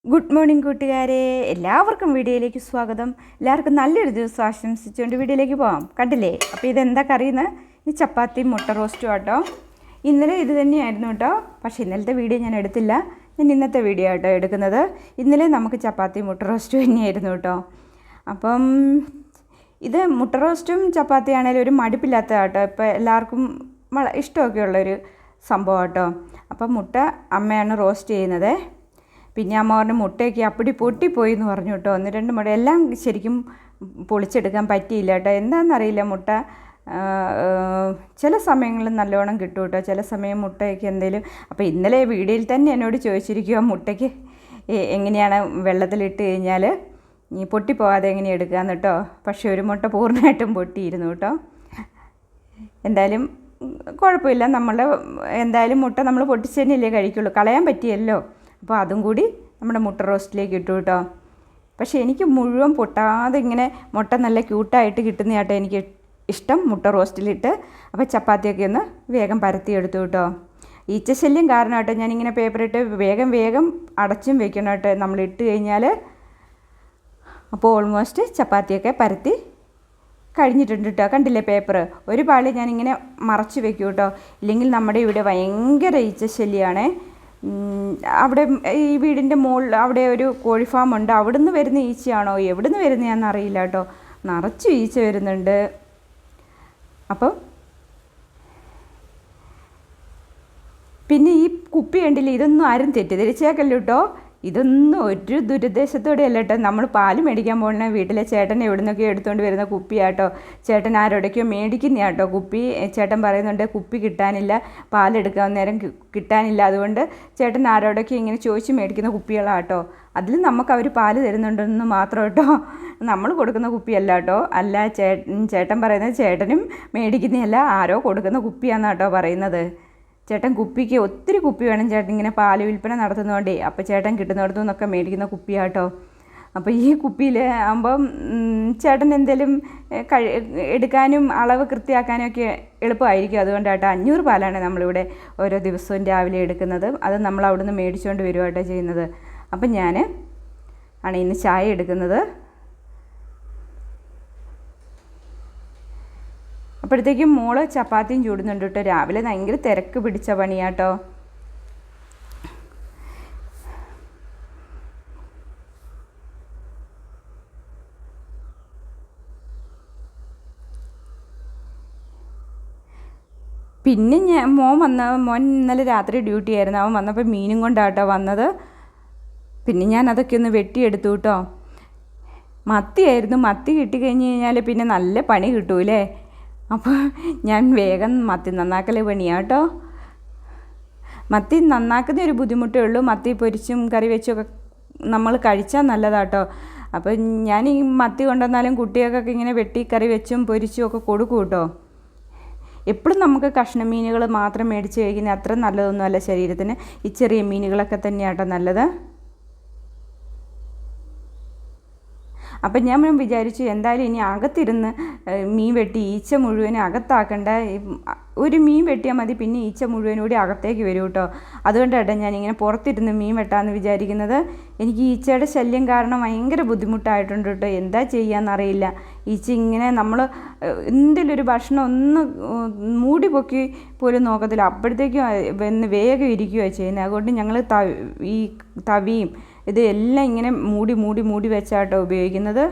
Good morning കൂട്ടുകാരെ, എല്ലാവർക്കും വീഡിയോയിലേക്ക് സ്വാഗതം. എല്ലാവർക്കും നല്ലൊരു ദിവസം ആശംസിച്ചുകൊണ്ട് വീഡിയോയിലേക്ക് പോകാം. കണ്ടില്ലേ, അപ്പോൾ ഇതെന്താ കറിയെന്ന്? ഇത് ചപ്പാത്തിയും മുട്ട റോസ്റ്റും കേട്ടോ. ഇന്നലെ ഇത് തന്നെയായിരുന്നു കേട്ടോ, പക്ഷേ ഇന്നലത്തെ വീഡിയോ ഞാൻ എടുത്തില്ല. ഞാൻ ഇന്നത്തെ വീഡിയോ കേട്ടോ എടുക്കുന്നത്. ഇന്നലെ നമുക്ക് ചപ്പാത്തിയും മുട്ട റോസ്റ്റും തന്നെയായിരുന്നു കേട്ടോ. അപ്പം ഇത് മുട്ട റോസ്റ്റും ചപ്പാത്തിയാണേലും ഒരു മടുപ്പില്ലാത്ത കേട്ടോ. ഇപ്പോൾ എല്ലാവർക്കും ഇഷ്ടമൊക്കെ ഉള്ളൊരു സംഭവം കേട്ടോ. അപ്പം മുട്ട അമ്മയാണ് റോസ്റ്റ് ചെയ്യുന്നത്. പിന്നെ അമ്മ പറഞ്ഞു മുട്ടയൊക്കെ അപ്പടി പൊട്ടിപ്പോയി എന്ന് പറഞ്ഞു കേട്ടോ. ഒന്ന് രണ്ട് മുട്ട എല്ലാം ശരിക്കും പൊളിച്ചെടുക്കാൻ പറ്റിയില്ല കേട്ടോ. എന്താണെന്നറിയില്ല, മുട്ട ചില സമയങ്ങളിൽ നല്ലോണം കിട്ടും കേട്ടോ, ചില സമയം മുട്ടയൊക്കെ എന്തെങ്കിലും. അപ്പോൾ ഇന്നലെ വീഡിയോയിൽ തന്നെ എന്നോട് ചോദിച്ചിരിക്കുക മുട്ടയ്ക്ക് എങ്ങനെയാണ് വെള്ളത്തിലിട്ട് കഴിഞ്ഞാൽ ഈ പൊട്ടിപ്പോകാതെ എങ്ങനെ എടുക്കാമെന്ന് കേട്ടോ. പക്ഷേ ഒരു മുട്ട പൂർണ്ണമായിട്ടും പൊട്ടിയിരുന്നു കേട്ടോ. എന്തായാലും കുഴപ്പമില്ല, എന്തായാലും മുട്ട നമ്മൾ പൊട്ടിച്ച് തന്നെയല്ലേ കഴിക്കുള്ളൂ, കളയാൻ പറ്റിയല്ലോ. അപ്പോൾ അതും കൂടി നമ്മുടെ മുട്ട റോസ്റ്റിലേക്ക് ഇട്ടു കേട്ടോ. പക്ഷേ എനിക്ക് മുഴുവൻ പൊട്ടാതെ ഇങ്ങനെ മുട്ട നല്ല ക്യൂട്ടായിട്ട് കിട്ടുന്ന കേട്ടോ എനിക്ക് ഇഷ്ടം മുട്ട റോസ്റ്റിലിട്ട്. അപ്പോൾ ചപ്പാത്തിയൊക്കെ ഒന്ന് വേഗം പരത്തിയെടുത്തു കേട്ടോ. ഈച്ചശല്യം കാരണം കേട്ടോ ഞാനിങ്ങനെ പേപ്പറിട്ട് വേഗം അടച്ചും വെക്കണം കേട്ടോ നമ്മളിട്ട് കഴിഞ്ഞാൽ. അപ്പോൾ ഓൾമോസ്റ്റ് ചപ്പാത്തിയൊക്കെ പരത്തി കഴിഞ്ഞിട്ടുണ്ട് കേട്ടോ. കണ്ടില്ലേ പേപ്പർ, ഒരു പാളി ഞാനിങ്ങനെ മറച്ച് വെക്കും കേട്ടോ. ഇല്ലെങ്കിൽ നമ്മുടെ ഇവിടെ ഭയങ്കര ഈച്ചശല്യമാണ്. അവിടെ ഈ വീടിൻ്റെ മുകളിൽ അവിടെ ഒരു കോഴി ഫാമുണ്ട്. അവിടെ നിന്ന് വരുന്ന ഈച്ചയാണോ എവിടെ നിന്ന് വരുന്നതാണെന്ന് അറിയില്ല കേട്ടോ, നിറച്ച് ഈച്ച വരുന്നുണ്ട്. അപ്പം പിന്നെ ഈ കുപ്പി കണ്ടില്ലേ, ഇതൊന്നും ആരും തെറ്റിദ്ധരിച്ചേക്കല്ലോ കേട്ടോ. ഇതൊന്നും ഒരു ദുരുദ്ദേശത്തോടെ അല്ല കേട്ടോ. നമ്മൾ പാല് മേടിക്കാൻ പോകുന്ന വീട്ടിലെ ചേട്ടൻ എവിടെ നിന്നൊക്കെ എടുത്തുകൊണ്ട് വരുന്ന കുപ്പിയാട്ടോ. ചേട്ടൻ ആരോടൊക്കെയോ മേടിക്കുന്ന കേട്ടോ കുപ്പി. ചേട്ടൻ പറയുന്നുണ്ട് കുപ്പി കിട്ടാനില്ല, പാലെടുക്കാൻ നേരം കിട്ടാനില്ല, അതുകൊണ്ട് ചേട്ടൻ ആരോടൊക്കെ ഇങ്ങനെ ചോദിച്ച് മേടിക്കുന്ന കുപ്പികളാട്ടോ. അതിൽ നമുക്ക് അവർ പാല് തരുന്നുണ്ടെന്ന് മാത്രം കേട്ടോ, നമ്മൾ കൊടുക്കുന്ന കുപ്പിയല്ല കേട്ടോ. അല്ല, ചേട്ടൻ പറയുന്നത് ചേട്ടനും മേടിക്കുന്നതല്ല, ആരോ കൊടുക്കുന്ന കുപ്പിയാണെന്നാട്ടോ പറയുന്നത്. ചേട്ടൻ കുപ്പിക്ക് ഒത്തിരി കുപ്പി വേണം, ചേട്ടൻ ഇങ്ങനെ പാല് വിൽപ്പന നടത്തുന്നതുകൊണ്ടേ. അപ്പോൾ ചേട്ടൻ കിട്ടുന്നിടത്തു നിന്നൊക്കെ മേടിക്കുന്ന കുപ്പിയാട്ടോ. അപ്പോൾ ഈ കുപ്പിയിൽ ആകുമ്പം ചേട്ടൻ എന്തെങ്കിലും എടുക്കാനും അളവ് കൃത്യമാക്കാനും ഒക്കെ എളുപ്പമായിരിക്കും. അതുകൊണ്ടാട്ടോ 500 പാലാണ് നമ്മളിവിടെ ഓരോ ദിവസവും രാവിലെ എടുക്കുന്നത്. അത് നമ്മൾ അവിടെ നിന്ന് മേടിച്ചുകൊണ്ട് വരുവാട്ടോ ചെയ്യുന്നത്. അപ്പം ഞാൻ ആണ് ഇന്ന് ചായ എടുക്കുന്നത്. അപ്പോഴത്തേക്കും മോള് ചപ്പാത്തിയും ചൂടുന്നുണ്ട് കേട്ടോ. രാവിലെ ഭയങ്കര തിരക്ക് പിടിച്ച പണിയാട്ടോ. പിന്നെ മോൻ ഇന്നലെ രാത്രി ഡ്യൂട്ടി ആയിരുന്നു. അവൻ വന്നപ്പോൾ മീനും കൊണ്ടാട്ടോ വന്നത്. പിന്നെ ഞാൻ അതൊക്കെ ഒന്ന് വെട്ടിയെടുത്തു കേട്ടോ. മത്തിയായിരുന്നു. മത്തി കിട്ടിക്കഴിഞ്ഞ് കഴിഞ്ഞാൽ പിന്നെ നല്ല പണി കിട്ടൂലേ. അപ്പോൾ ഞാൻ വേഗം മത്തി നന്നാക്കൽ പണിയാട്ടോ. മത്തി നന്നാക്കുന്ന ഒരു ബുദ്ധിമുട്ടേ ഉള്ളൂ. മത്തി പൊരിച്ചും കറി വെച്ചൊക്കെ നമ്മൾ കഴിച്ചാൽ നല്ലതാട്ടോ. അപ്പോൾ ഞാൻ ഈ മത്തി കൊണ്ടുവന്നാലും കുട്ടികൾക്കൊക്കെ ഇങ്ങനെ വെട്ടി കറി വെച്ചും പൊരിച്ചും ഒക്കെ കൊടുക്കും കേട്ടോ. എപ്പോഴും നമുക്ക് കഷ്ണ മീനുകൾ മാത്രം മേടിച്ച് കഴിക്കുന്നത് അത്ര നല്ലതൊന്നുമല്ല ശരീരത്തിന്. ഈ ചെറിയ മീനുകളൊക്കെ തന്നെയാട്ടോ നല്ലത്. അപ്പം ഞാൻ വിചാരിച്ചു എന്തായാലും ഇനി അകത്തിരുന്ന് മീൻ വെട്ടി ഈച്ച മുഴുവനും അകത്താക്കണ്ട, ഒരു മീൻ വെട്ടിയാൽ മതി, പിന്നെ ഈച്ച മുഴുവനും കൂടി അകത്തേക്ക് വരും കേട്ടോ. അതുകൊണ്ടാട്ടോ ഞാനിങ്ങനെ പുറത്തിരുന്ന് മീൻ വെട്ടാമെന്ന് വിചാരിക്കുന്നത്. എനിക്ക് ഈച്ചയുടെ ശല്യം കാരണം ഭയങ്കര ബുദ്ധിമുട്ടായിട്ടുണ്ട് കേട്ടോ. എന്താ ചെയ്യാമെന്നറിയില്ല. ഈച്ച ഇങ്ങനെ നമ്മൾ എന്തെങ്കിലും ഒരു ഭക്ഷണം ഒന്ന് മൂടി പൊക്കി പോലും നോക്കത്തില്ല, അപ്പോഴത്തേക്കും വന്ന് വേഗം ഇരിക്കുകയാണ് ചെയ്യുന്നത്. അതുകൊണ്ട് ഞങ്ങൾ ഈ തവിയും ഇത് എല്ലാം ഇങ്ങനെ മൂടി വെച്ചാട്ടോ ഉപയോഗിക്കുന്നത്.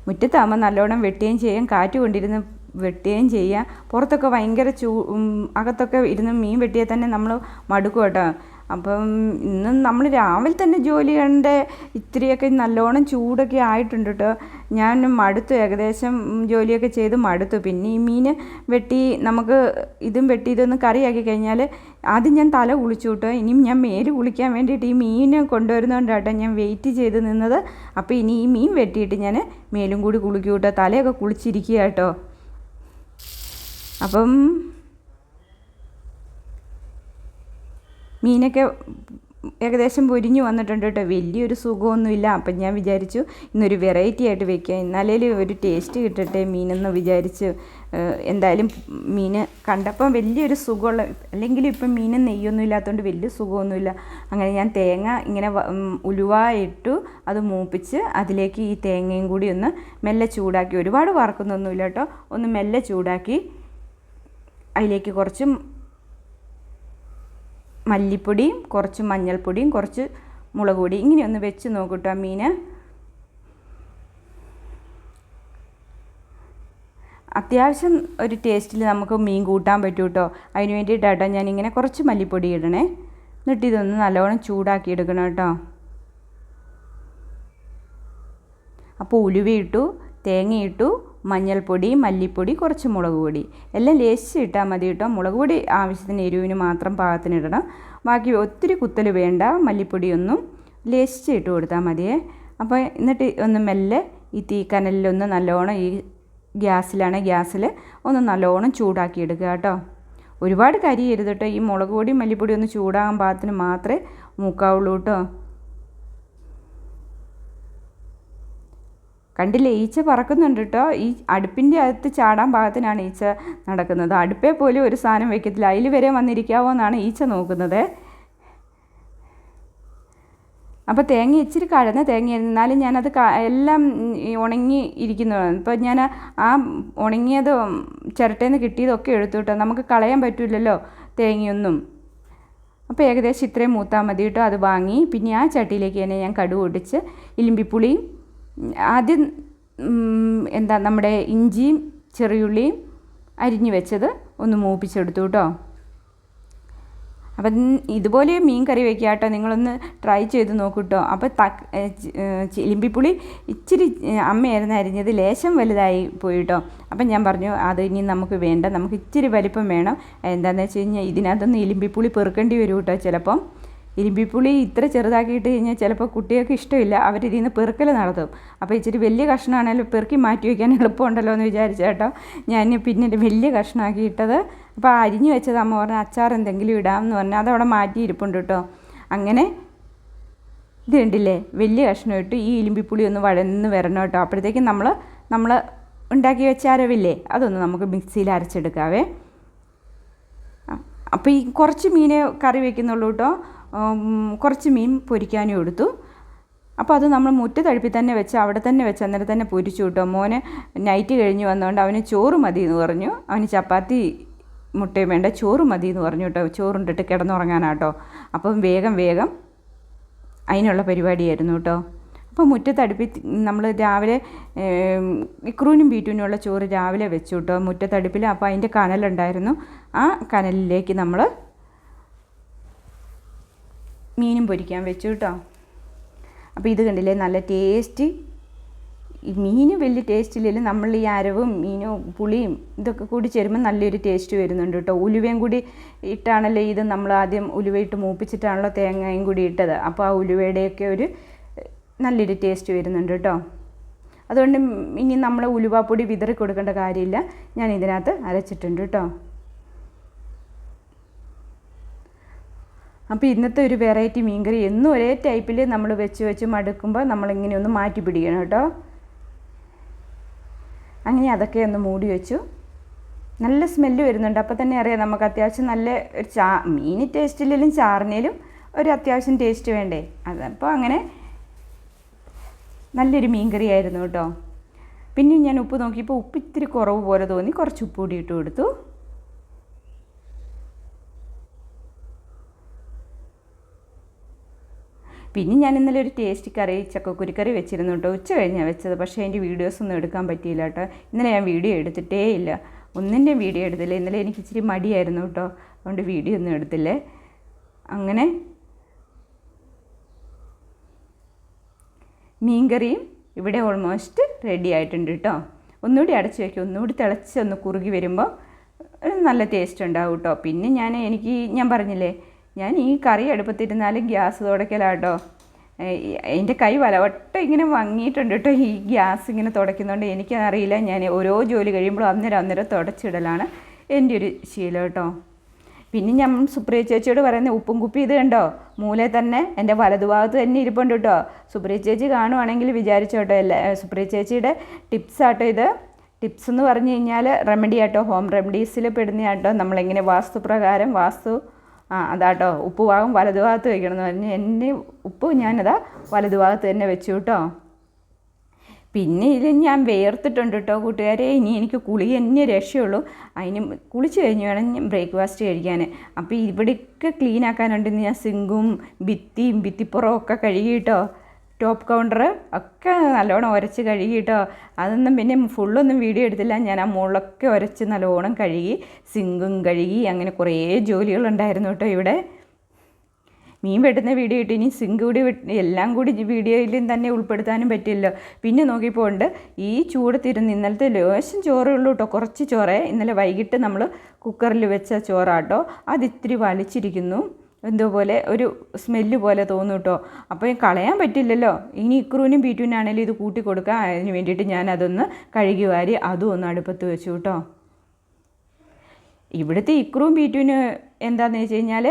മുറ്റത്താകുമ്പോൾ നല്ലോണം വെട്ടുകയും ചെയ്യാം, കാറ്റ് കൊണ്ടിരുന്ന് വെട്ടുകയും ചെയ്യാം. പുറത്തൊക്കെ ഭയങ്കര അകത്തൊക്കെ ഇരുന്ന് മീൻ വെട്ടിയാൽ തന്നെ നമ്മൾ മടുക്കും കേട്ടോ. അപ്പം ഇന്ന് നമ്മൾ രാവിലെ തന്നെ ജോലി കണ്ട് ഇത്തിരിയൊക്കെ നല്ലോണം ചൂടൊക്കെ ആയിട്ടുണ്ട് കേട്ടോ. ഞാൻ മടുത്തു, ഏകദേശം ജോലിയൊക്കെ ചെയ്ത് മടുത്തു. പിന്നെ ഈ മീൻ വെട്ടി നമുക്ക് ഇതും വെട്ടി ഇതൊന്ന് കറിയാക്കി കഴിഞ്ഞാൽ ആദ്യം ഞാൻ തല കുളിച്ചു കേട്ടോ. ഇനിയും ഞാൻ മേല് കുളിക്കാൻ വേണ്ടിയിട്ട് ഈ മീൻ കൊണ്ടുവരുന്നതുകൊണ്ടാട്ടോ ഞാൻ വെയിറ്റ് ചെയ്ത് നിന്നത്. അപ്പോൾ ഇനി ഈ മീൻ വെട്ടിയിട്ട് ഞാൻ മേലും കൂടി കുളിക്കും കേട്ടോ. തലയൊക്കെ കുളിച്ചിരിക്കുക കേട്ടോ. അപ്പം മീനൊക്കെ ഏകദേശം പൊരിഞ്ഞ് വന്നിട്ടുണ്ട് കേട്ടോ. വലിയൊരു സുഖമൊന്നുമില്ല. അപ്പം ഞാൻ വിചാരിച്ചു ഇന്നൊരു വെറൈറ്റി ആയിട്ട് വെക്കാം, എന്നാലേ ഒരു ടേസ്റ്റ് കിട്ടട്ടെ മീനെന്ന് വിചാരിച്ച്. എന്തായാലും മീൻ കണ്ടപ്പം വലിയൊരു സുഖമുള്ള, അല്ലെങ്കിൽ ഇപ്പം മീനും നെയ്യൊന്നും ഇല്ലാത്തതുകൊണ്ട് വലിയ സുഖമൊന്നുമില്ല. അങ്ങനെ ഞാൻ തേങ്ങ ഇങ്ങനെ ഉലുവ ഇട്ടു, അത് മൂപ്പിച്ച് അതിലേക്ക് ഈ തേങ്ങയും കൂടി ഒന്ന് മെല്ലെ ചൂടാക്കി, ഒരുപാട് വറക്കുന്നൊന്നുമില്ല കേട്ടോ, ഒന്ന് മെല്ലെ ചൂടാക്കി അതിലേക്ക് കുറച്ച് മല്ലിപ്പൊടിയും കുറച്ച് മഞ്ഞൾപ്പൊടിയും കുറച്ച് മുളക് പൊടി ഇങ്ങനെയൊന്ന് വെച്ച് നോക്കൂട്ടോ മീൻ. അത്യാവശ്യം ഒരു ടേസ്റ്റിൽ നമുക്ക് മീൻ കൂട്ടാൻ പറ്റും കേട്ടോ. അതിന് വേണ്ടിയിട്ടാട്ടോ ഞാനിങ്ങനെ കുറച്ച് മല്ലിപ്പൊടി ഇടണേ. എന്നിട്ട് ഇതൊന്ന് നല്ലോണം ചൂടാക്കി എടുക്കണം കേട്ടോ. അപ്പോൾ ഉലുവയിട്ടു, തേങ്ങയിട്ടു, മഞ്ഞൾപ്പൊടി, മല്ലിപ്പൊടി, കുറച്ച് മുളക് പൊടി എല്ലാം ലേശം ഇട്ടാൽ മതി കേട്ടോ. മുളക് പൊടി ആവശ്യത്തിന് എരിവിന് മാത്രം പാകത്തിന് ഇടണം. ബാക്കി ഒത്തിരി കുത്തൽ വേണ്ട, മല്ലിപ്പൊടിയൊന്നും ലേശം ഇട്ട് കൊടുത്താൽ മതിയേ. അപ്പോൾ എന്നിട്ട് ഒന്ന് മെല്ലെ ഈ തീക്കനലിലൊന്ന് നല്ലോണം, ഈ ഗ്യാസിൽ ഒന്ന് നല്ലോണം ചൂടാക്കി എടുക്കുക കേട്ടോ. ഒരുപാട് കരിയരുത് കേട്ടോ. ഈ മുളക് പൊടി മല്ലിപ്പൊടി ഒന്ന് ചൂടാകാൻ പാകത്തിന് മാത്രമേ മൂക്കാവുള്ളൂ കേട്ടോ. കണ്ടില്ലേ, ഈച്ച പറക്കുന്നുണ്ട് കേട്ടോ. ഈ അടുപ്പിൻ്റെ അകത്ത് ചാടാൻ പാകത്തിനാണ് ഈച്ച നടക്കുന്നത്. അടുപ്പേ പോലും ഒരു സാധനം വെക്കത്തില്ല, അതിൽ വരെ വന്നിരിക്കാവോ എന്നാണ് ഈച്ച നോക്കുന്നത്. അപ്പോൾ തേങ്ങ ഇച്ചിരി കഴന്ന തേങ്ങയായിരുന്നു, എന്നാലും ഞാനത് എല്ലാം ഉണങ്ങി ഇരിക്കുന്നതാണ്. ഇപ്പോൾ ഞാൻ ആ ഉണങ്ങിയത് ചിരട്ടയിൽ നിന്ന് കിട്ടിയതൊക്കെ എടുത്തു കേട്ടോ. നമുക്ക് കളയാൻ പറ്റില്ലല്ലോ തേങ്ങയൊന്നും. അപ്പോൾ ഏകദേശം ഇത്രയും മൂത്താൽ മതി കേട്ടോ. അത് വാങ്ങി പിന്നെ ആ ചട്ടിയിലേക്ക് തന്നെ ഞാൻ കടുക് പൊട്ടിച്ച് ഇലിമ്പിപ്പുളിയും ആദ്യം നമ്മുടെ ഇഞ്ചിയും ചെറിയുള്ളിയും അരിഞ്ഞു വെച്ചത് ഒന്ന് മൂപ്പിച്ചെടുത്തു കേട്ടോ. അപ്പം ഇതുപോലെ മീൻ കറി വയ്ക്കുക കേട്ടോ, നിങ്ങളൊന്ന് ട്രൈ ചെയ്ത് നോക്കൂ കേട്ടോ. അപ്പോൾ ഇലിമ്പിപ്പുളി ഇച്ചിരി അമ്മയായിരുന്നു അരിഞ്ഞത്, ലേശം വലുതായി പോയി കേട്ടോ. അപ്പം ഞാൻ പറഞ്ഞു അത് ഇനി നമുക്ക് വേണ്ട, നമുക്ക് ഇച്ചിരി വലിപ്പം വേണം. എന്താണെന്ന് വെച്ച് കഴിഞ്ഞാൽ ഇതിനകത്തൊന്ന് ഇലിമ്പിപ്പുളി പെറുക്കേണ്ടി വരും കേട്ടോ. ചിലപ്പം ഇലിമ്പിപ്പുളി ഇത്ര ചെറുതാക്കിയിട്ട് കഴിഞ്ഞാൽ ചിലപ്പോൾ കുട്ടികൾക്ക് ഇഷ്ടമില്ല, അവരിതിൽ നിന്ന് പെറുക്കൽ നടത്തും. അപ്പോൾ ഇച്ചിരി വലിയ കഷ്ണമാണെങ്കിലും പെറുക്കി മാറ്റി വയ്ക്കാൻ എളുപ്പമുണ്ടല്ലോ എന്ന് വിചാരിച്ച കേട്ടോ ഞാൻ പിന്നെ വലിയ കഷ്ണമാക്കി ഇട്ടത്. അപ്പോൾ അരിഞ്ഞു വെച്ചത് അമ്മ പറഞ്ഞാൽ അച്ചാർ എന്തെങ്കിലും ഇടാമെന്ന് പറഞ്ഞാൽ അതവിടെ മാറ്റി ഇരിപ്പുണ്ട് കേട്ടോ. അങ്ങനെ ഇത് കണ്ടില്ലേ, വലിയ കഷ്ണം ഇട്ട് ഈ ഇലിമ്പിപ്പുളി ഒന്ന് വഴന്ന് വരണം കേട്ടോ. അപ്പോഴത്തേക്കും നമ്മൾ ഉണ്ടാക്കി വെച്ച അരവില്ലേ അതൊന്ന് നമുക്ക് മിക്സിയിൽ അരച്ചെടുക്കാവേ. അപ്പോൾ ഈ കുറച്ച് മീനെ കറി വയ്ക്കുന്നുള്ളൂ കേട്ടോ, കുറച്ച് മീൻ പൊരിക്കാനും എടുത്തു. അപ്പോൾ അത് നമ്മൾ മുറ്റത്തടുപ്പിൽ തന്നെ വെച്ച് അവിടെ തന്നെ വെച്ച് അന്നേരം തന്നെ പൊരിച്ചു കേട്ടോ. മോന് നൈറ്റ് കഴിഞ്ഞ് വന്നതുകൊണ്ട് അവന് ചോറ് മതി എന്ന് പറഞ്ഞു. അവന് ചപ്പാത്തി മുട്ടയും വേണ്ട, ചോറ് മതി എന്ന് പറഞ്ഞു കേട്ടോ. ചോറുണ്ടിട്ട് കിടന്നുറങ്ങാനാട്ടോ. അപ്പം വേഗം അതിനുള്ള പരിപാടിയായിരുന്നു കേട്ടോ. അപ്പോൾ മുറ്റത്തടുപ്പിൽ നമ്മൾ രാവിലെ ഇക്രൂനും ബീറ്റൂനുള്ള ചോറ് രാവിലെ വെച്ചു കേട്ടോ മുറ്റത്തടുപ്പിൽ. അപ്പോൾ അതിൻ്റെ കനലുണ്ടായിരുന്നു, ആ കനലിലേക്ക് നമ്മൾ മീനും പൊരിക്കാൻ വെച്ചു കേട്ടോ. അപ്പോൾ ഇത് കണ്ടില്ലേ, നല്ല ടേസ്റ്റ്. ഈ മീൻ വലിയ ടേസ്റ്റ് ഇല്ലെങ്കിലും നമ്മൾ ഈ അരവും മീനും പുളിയും ഇതൊക്കെ കൂടി ചേരുമ്പോൾ നല്ലൊരു ടേസ്റ്റ് വരുന്നുണ്ട് കേട്ടോ. ഉലുവയും കൂടി ഇട്ടാണല്ലോ ഇത്, നമ്മൾ ആദ്യം ഉലുവയിട്ട് മൂപ്പിച്ചിട്ടാണല്ലോ തേങ്ങയും കൂടി ഇട്ടത്. അപ്പോൾ ആ ഉലുവയുടെയൊക്കെ ഒരു നല്ലൊരു ടേസ്റ്റ് വരുന്നുണ്ട് കേട്ടോ. അതുകൊണ്ട് ഇനി നമ്മൾ ഉലുവാപ്പൊടി വിതറി കൊടുക്കേണ്ട കാര്യമില്ല, ഞാൻ ഇതിനകത്ത് അരച്ചിട്ടുണ്ട് കേട്ടോ. അപ്പോൾ ഇന്നത്തെ ഒരു വെറൈറ്റി മീൻകറി എന്നും ഒരേ ടൈപ്പിൽ നമ്മൾ വെച്ച് മടുക്കുമ്പോൾ നമ്മളിങ്ങനെ ഒന്ന് മാറ്റി പിടിക്കണം കേട്ടോ. അങ്ങനെ അതൊക്കെ ഒന്ന് മൂടി വെച്ചു. നല്ല സ്മെല്ല് വരുന്നുണ്ട്. അപ്പോൾ തന്നെ അറിയാം നമുക്ക് അത്യാവശ്യം നല്ല ഒരു മീൻ ടേസ്റ്റിലും ചാറിനേലും ഒരു അത്യാവശ്യം ടേസ്റ്റ് വേണ്ടേ. അതപ്പോൾ അങ്ങനെ നല്ലൊരു മീൻ കറി ആയിരുന്നു കേട്ടോ. പിന്നെ ഞാൻ ഉപ്പ് നോക്കിയപ്പോൾ ഉപ്പ് ഇത്തിരി കുറവ് പോലെ തോന്നി, കുറച്ച് ഉപ്പ് കൂടി ഇട്ട് കൊടുത്തു. പിന്നെ ഞാൻ ഇന്നലെ ഒരു ടേസ്റ്റ് കറി ചക്കക്കുരുക്കറി വെച്ചിരുന്നു കേട്ടോ. ഉച്ച കഴിഞ്ഞാണ് വെച്ചത്, പക്ഷേ അതിൻ്റെ വീഡിയോസൊന്നും എടുക്കാൻ പറ്റിയില്ല കേട്ടോ. ഇന്നലെ ഞാൻ വീഡിയോ എടുത്തിട്ടേ ഇല്ല, ഒന്നിൻ്റെയും വീഡിയോ എടുത്തില്ല. ഇന്നലെ എനിക്ക് ഇച്ചിരി മടിയായിരുന്നു കേട്ടോ, അതുകൊണ്ട് വീഡിയോ ഒന്നും എടുത്തില്ലേ. അങ്ങനെ മീൻകറിയും ഇവിടെ ഓൾമോസ്റ്റ് റെഡി ആയിട്ടുണ്ട് കേട്ടോ. ഒന്നുകൂടി അടച്ച് വയ്ക്കും, ഒന്നുകൂടി തിളച്ച് ഒന്ന് കുറുകി വരുമ്പോൾ ഒരു നല്ല ടേസ്റ്റ് ഉണ്ടാവും കേട്ടോ. പിന്നെ ഞാൻ പറഞ്ഞില്ലേ, ഞാൻ ഈ കറി അടുപ്പത്തിരുന്നാലും ഗ്യാസ് തുടയ്ക്കലാട്ടോ. എൻ്റെ കൈ വലവട്ടം ഇങ്ങനെ വങ്ങിയിട്ടുണ്ട് കേട്ടോ. ഈ ഗ്യാസ് ഇങ്ങനെ തുടയ്ക്കുന്നതുകൊണ്ട് എനിക്കറിയില്ല, ഞാൻ ഓരോ ജോലി കഴിയുമ്പോഴും അന്നേരം തുടച്ചിടലാണ് എൻ്റെ ഒരു ശീലം കേട്ടോ. പിന്നെ ഞാൻ സുപ്രിയ ചേച്ചിയോട് പറയുന്നത് ഉപ്പും കുപ്പി ഇത് കണ്ടോ മൂലയിൽ തന്നെ എൻ്റെ വലതുഭാഗത്ത് തന്നെ ഇരിപ്പുണ്ട് കേട്ടോ. സുപ്രിയ ചേച്ചി കാണുവാണെങ്കിൽ വിചാരിച്ചോട്ടോ സുപ്രിയ ചേച്ചിയുടെ ടിപ്സ് ആട്ടോ ഇത്. ടിപ്സ് എന്ന് പറഞ്ഞു കഴിഞ്ഞാൽ റെമഡി ആട്ടോ, ഹോം റെമഡീസിൽ പെടുന്ന ആട്ടോ. നമ്മളിങ്ങനെ വാസ്തുപ്രകാരം അതാട്ടോ ഉപ്പ് ഭാഗം വലതുഭാഗത്ത് വയ്ക്കണം എന്ന് പറഞ്ഞ് എൻ്റെ ഉപ്പ് ഞാനതാ വലതുഭാഗത്ത് തന്നെ വെച്ചു കേട്ടോ. പിന്നെ ഇതിൽ ഞാൻ വേർത്തിട്ടുണ്ട് കേട്ടോ കൂട്ടുകാരെ. ഇനി എനിക്ക് കുളി തന്നെ രക്ഷയുള്ളൂ. അതിന് കുളിച്ച് കഴിഞ്ഞ് വേണം ബ്രേക്ക്ഫാസ്റ്റ് കഴിക്കാൻ. അപ്പോൾ ഇവിടെയൊക്കെ ക്ലീൻ ആക്കാനുണ്ടെന്ന് ഞാൻ സിങ്കും ഭിത്തിപ്പുറവും ഒക്കെ കഴുകി കേട്ടോ. ടോപ്പ് കൗണ്ടർ ഒക്കെ നല്ലോണം ഉരച്ച് കഴുകി കേട്ടോ. അതൊന്നും പിന്നെ ഫുള്ളൊന്നും വീഡിയോ എടുത്തില്ല. ഞാൻ ആ മുകളിലൊക്കെ ഉരച്ച് നല്ലോണം കഴുകി, സിങ്കും കഴുകി, അങ്ങനെ കുറേ ജോലികളുണ്ടായിരുന്നു കേട്ടോ ഇവിടെ. മീൻ വെട്ടുന്ന വീഡിയോ ഇട്ട് ഇനി സിങ്ക് കൂടി എല്ലാം കൂടി വീഡിയോയിലും തന്നെ ഉൾപ്പെടുത്താനും പറ്റില്ലല്ലോ. പിന്നെ നോക്കിയപ്പോൾ ഉണ്ട് ഈ ചൂടത്തിരുന്ന് ഇന്നലത്തെ ലേശം ചോറേ ഉള്ളൂ കേട്ടോ, കുറച്ച് ചോറേ. ഇന്നലെ വൈകിട്ട് നമ്മൾ കുക്കറിൽ വെച്ച ചോറാട്ടോ. അതിത്തിരി വലിച്ചിരിക്കുന്നു, എന്തോ പോലെ ഒരു സ്മെല്ല് പോലെ തോന്നും കേട്ടോ. അപ്പോൾ കളയാൻ പറ്റില്ലല്ലോ. ഇനി ഇക്രൂനും ബീറ്റുവിനാണെങ്കിലും ഇത് കൂട്ടി കൊടുക്കാം. അതിന് വേണ്ടിയിട്ട് ഞാൻ അതൊന്ന് കഴുകി വാരി അതും ഒന്ന് അടുപ്പത്ത് വെച്ചു കേട്ടോ. ഇവിടുത്തെ ഇക്രൂവും ബീറ്റുവിന് എന്താണെന്ന് വെച്ച് കഴിഞ്ഞാൽ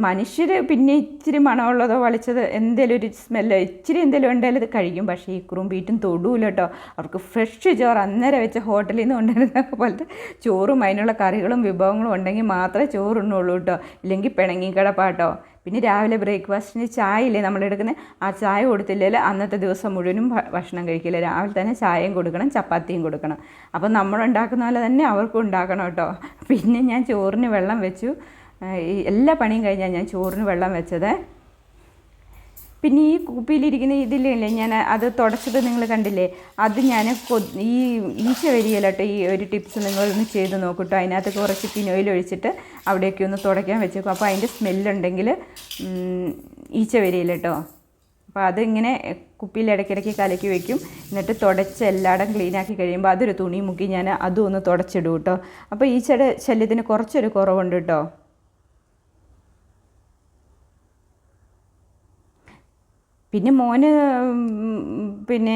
മനുഷ്യർ പിന്നെ ഇച്ചിരി മണമുള്ളതോ വളിച്ചത് എന്തെങ്കിലും ഒരു സ്മെല്ലോ ഇച്ചിരി എന്തെങ്കിലും ഉണ്ടെങ്കിൽ അത് കഴിക്കും. പക്ഷേ ഇക്രൂവും ബീറ്റും തൊടൂല കേട്ടോ. അവർക്ക് ഫ്രഷ് ചോറ് അന്നേരം വെച്ച ഹോട്ടലിൽ നിന്ന് കൊണ്ടുവരുന്ന പോലത്തെ ചോറും അതിനുള്ള കറികളും വിഭവങ്ങളും ഉണ്ടെങ്കിൽ മാത്രമേ ചോറുണ്ണുള്ളൂ കേട്ടോ. ഇല്ലെങ്കിൽ പിണങ്ങി കിടപ്പാട്ടോ. പിന്നെ രാവിലെ ബ്രേക്ക്ഫാസ്റ്റിന് ചായ ഇല്ലേ നമ്മളെടുക്കുന്നത്, ആ ചായ കൊടുത്തില്ലെങ്കിൽ അന്നത്തെ ദിവസം മുഴുവനും ഭക്ഷണം കഴിക്കില്ല. രാവിലെ തന്നെ ചായയും കൊടുക്കണം, ചപ്പാത്തിയും കൊടുക്കണം. അപ്പം നമ്മളുണ്ടാക്കുന്ന പോലെ തന്നെ അവർക്കും ഉണ്ടാക്കണം കേട്ടോ. പിന്നെ ഞാൻ ചോറിന് വെള്ളം വെച്ചു. എല്ലാ പണിയും കഴിഞ്ഞാൽ ഞാൻ ചോറിന് വെള്ളം വെച്ചത്. പിന്നെ ഈ കുപ്പിയിലിരിക്കുന്ന ഇതില്ലേ ഞാൻ അത് തുടച്ചത് നിങ്ങൾ കണ്ടില്ലേ, അത് ഞാൻ ഈ ഈച്ച വരികയില്ല കേട്ടോ. ഈ ഒരു ടിപ്സ് നിങ്ങളൊന്ന് ചെയ്ത് നോക്കൂട്ടോ. അതിനകത്ത് കുറച്ച് ഫിനോയിൽ ഒഴിച്ചിട്ട് അവിടെയൊക്കെ ഒന്ന് തുടയ്ക്കാൻ വെച്ചേക്കും. അപ്പോൾ അതിൻ്റെ സ്മെല്ലുണ്ടെങ്കിൽ ഈച്ച വരികയില്ല കേട്ടോ. അപ്പോൾ അതിങ്ങനെ കുപ്പിയിൽ ഇടയ്ക്കിടയ്ക്ക് കലക്കി വയ്ക്കും. എന്നിട്ട് തുടച്ച് എല്ലായിടം ക്ലീനാക്കി കഴിയുമ്പോൾ അതൊരു തുണി മുക്കി ഞാൻ അതും ഒന്ന് തുടച്ചിടും കേട്ടോ. അപ്പോൾ ഈച്ചയുടെ ശല്യത്തിന് കുറച്ചൊരു കുറവുണ്ട് കേട്ടോ. പിന്നെ മോന് പിന്നെ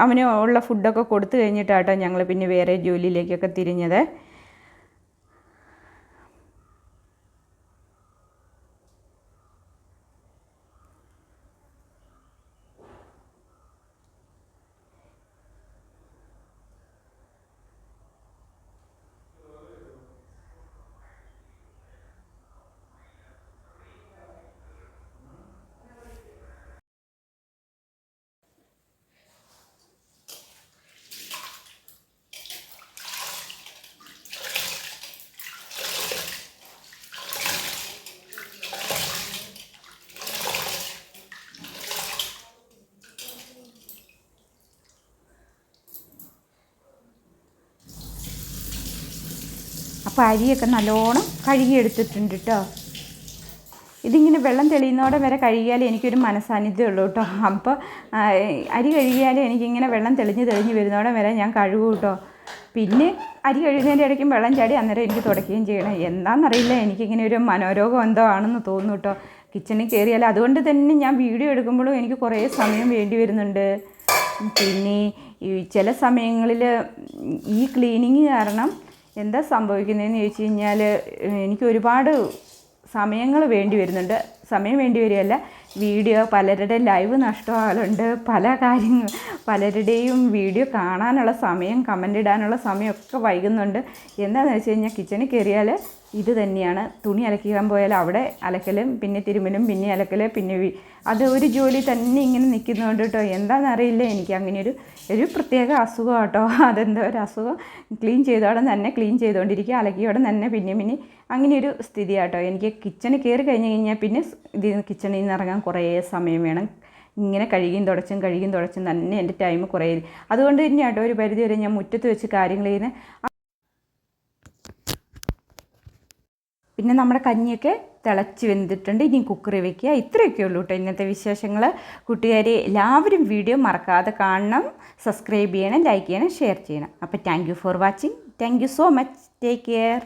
അവന് ഉള്ള ഫുഡൊക്കെ കൊടുത്തു കഴിഞ്ഞിട്ടാട്ടോ ഞങ്ങൾ പിന്നെ വേറെ ജോലിയിലേക്കൊക്കെ തിരിഞ്ഞത്. അപ്പോൾ അരിയൊക്കെ നല്ലോണം കഴുകിയെടുത്തിട്ടുണ്ട് കേട്ടോ. ഇതിങ്ങനെ വെള്ളം തെളിയുന്നോടെ വരെ കഴുകിയാലേ എനിക്കൊരു മനസാന്നിധ്യം ഉള്ളൂ കേട്ടോ. അപ്പോൾ അരി കഴുകിയാലും എനിക്കിങ്ങനെ വെള്ളം തെളിഞ്ഞ് വരുന്നോടെ വരെ ഞാൻ കഴുകും കേട്ടോ. പിന്നെ അരി കഴുകുന്നതിൻ്റെ ഇടയ്ക്കും വെള്ളം ചാടി അന്നേരം എനിക്ക് തുടയ്ക്കുകയും ചെയ്യണം. എന്താണെന്നറിയില്ല, എനിക്കിങ്ങനെ ഒരു മനോരോഗം എന്തോ ആണെന്ന് തോന്നുന്നു കേട്ടോ. കിച്ചണിൽ കയറിയാൽ അതുകൊണ്ട് തന്നെ ഞാൻ വീഡിയോ എടുക്കുമ്പോഴും എനിക്ക് കുറേ സമയം വേണ്ടി വരുന്നുണ്ട്. പിന്നെ ചില സമയങ്ങളിൽ ഈ ക്ലീനിങ് കാരണം എന്താ സംഭവിക്കുന്നതെന്ന് ചോദിച്ചു കഴിഞ്ഞാൽ എനിക്ക് ഒരുപാട് സമയങ്ങൾ വേണ്ടി വരുന്നുണ്ട്. സമയം വേണ്ടി വരികയല്ല, വീഡിയോ പലരുടെ ലൈവ് നഷ്ടമാകലുണ്ട്. പലരുടെയും വീഡിയോ കാണാനുള്ള സമയം, കമൻ്റ് ഇടാനുള്ള സമയമൊക്കെ വൈകുന്നുണ്ട്. എന്താണെന്ന് വെച്ച് കഴിഞ്ഞാൽ കിച്ചണിൽ കയറിയാൽ ഇത് തന്നെയാണ്. തുണി അലക്കാൻ പോയാൽ അവിടെ അലക്കലും പിന്നെ തിരുമ്പലും പിന്നെ അലക്കൽ പിന്നെ അത് ഒരു ജോലി തന്നെ ഇങ്ങനെ നിൽക്കുന്നതുകൊണ്ട് കേട്ടോ. എന്താണെന്നറിയില്ല, എനിക്ക് അങ്ങനെ ഒരു പ്രത്യേക അസുഖം കേട്ടോ. അതെന്തോ ഒരു അസുഖം. ക്ലീൻ ചെയ്തോടെ തന്നെ ക്ലീൻ ചെയ്തുകൊണ്ടിരിക്കുക, അലക്കിയോടെ തന്നെ പിന്നെ അങ്ങനെ ഒരു സ്ഥിതി കേട്ടോ. എനിക്ക് കിച്ചണിൽ കയറി കഴിഞ്ഞ് കഴിഞ്ഞാൽ പിന്നെ കിച്ചണിൽ നിന്ന് ഇറങ്ങാൻ കുറേ സമയം വേണം. ഇങ്ങനെ കഴുകിയും തുടച്ചും തന്നെ എൻ്റെ ടൈം കുറേ. അതുകൊണ്ട് തന്നെ കേട്ടോ ഒരു പരിധി വരെ ഞാൻ മുറ്റത്ത് വെച്ച് കാര്യങ്ങൾ ചെയ്യുന്നത്. പിന്നെ നമ്മുടെ കഞ്ഞിയൊക്കെ തിളച്ച് വെന്തിട്ടുണ്ട്. ഇനി കുക്കറി വയ്ക്കുക. ഇത്രയൊക്കെ ഉള്ളൂ കേട്ടോ ഇന്നത്തെ വിശേഷങ്ങൾ. കൂട്ടുകാരെ എല്ലാവരും വീഡിയോ മറക്കാതെ കാണണം, സബ്സ്ക്രൈബ് ചെയ്യണം, ലൈക്ക് ചെയ്യണം, ഷെയർ ചെയ്യണം. അപ്പോൾ thank you for watching. Thank you so much. Take care.